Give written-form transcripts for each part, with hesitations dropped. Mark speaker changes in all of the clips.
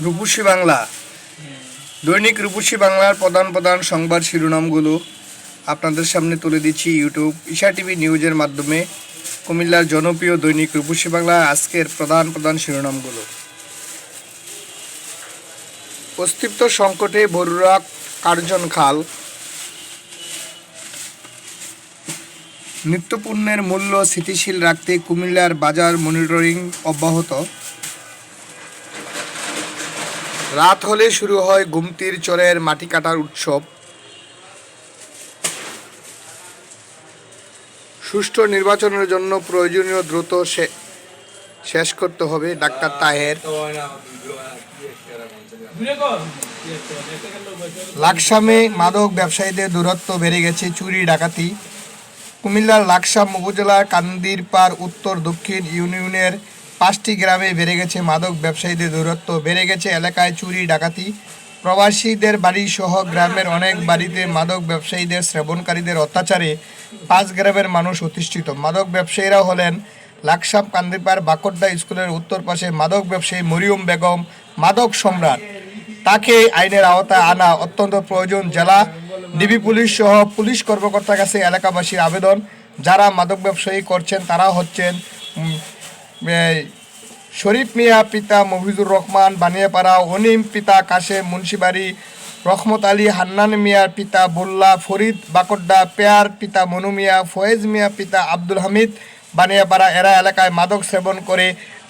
Speaker 1: রূপসী বাংলা। দৈনিক রূপসী বাংলার প্রধান প্রধান সংবাদ শিরোনামগুলো আপনাদের সামনে তুলে দিচ্ছি ইউটিউব ঈশা টিভি নিউজের মাধ্যমে। কুমিল্লার জনপ্রিয় দৈনিক রূপসী বাংলা আজকের প্রধান প্রধান শিরোনামগুলো। অস্তিত্ব সংকটে বরুড়া কার্জন খাল। নিত্যপণ্যের মূল্য স্থিতিশীল রাখতে কুমিল্লার বাজার মনিটরিং অব্যাহত। রাত হলে শুরু হয় গুমতির চরের মাটি কাটার উৎসব। সুষ্ঠু নির্বাচনের জন্য প্রয়োজনীয় দ্রুত শেষ করতে হবে ডাক্তার তাহের। লাকসামে মাদক ব্যবসায়ীদের দূরত্ব বেড়ে গেছে, চুরি ডাকাতি। কুমিল্লার লাকসাম উপজেলার কান্দিরপাড় উত্তর দক্ষিণ ইউনিয়নের 5টি গ্রামে বেড়ে গেছে মাদক ব্যবসায়ীদের দূরত্ব, বেড়ে গেছে এলাকায় চুরি ডাকাতি। প্রবাসীদের বাড়ি সহ গ্রামের অনেক বাড়িতে মাদক ব্যবসায়ীদের সেবনকারীদের অত্যাচারে 5 গ্রামের মানুষ অতিষ্ঠিত। মাদক ব্যবসায়ীরা হলেন লাকসাম কান্দিরপাড় বাকড্ডা স্কুলের উত্তর পাশে মাদক ব্যবসায়ী মরিয়ম বেগম, মাদক সম্রাট। তাকে আইনের আওতায় আনা অত্যন্ত প্রয়োজন। জেলা ডিবি পুলিশ সহ পুলিশ কর্মকর্তার কাছে এলাকাবাসীর আবেদন, যারা মাদক ব্যবসায়ী করছেন তারা হচ্ছেন শরীফ মিয়া পিতা মফিজুর রহমান বানিয়াপাড়া, অনিম পিতা কাশেম মুন্সিবাড়ি, রহমত আলী হান্নান মিয়ার পিতা বুল্লা ফরিদ বাকড্ডা, পেয়ার পিতা মনু মিয়া, ফয়েজ মিয়া পিতা আব্দুল হামিদ বানিয়াপাড়া। এরা এলাকায় মাদক সেবন করে,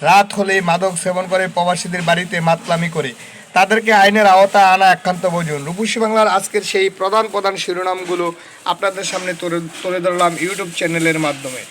Speaker 1: রাত হলেই মাদক সেবন করে, প্রবাসীদের বাড়িতে মাতলামি করে। তাদেরকে আইনের আওতায় আনা একান্ত প্রয়োজন। রূপসী বাংলার আজকের সেই প্রধান প্রধান শিরোনামগুলো আপনাদের সামনে তুলে ধরলাম ইউটিউব চ্যানেলের মাধ্যমে।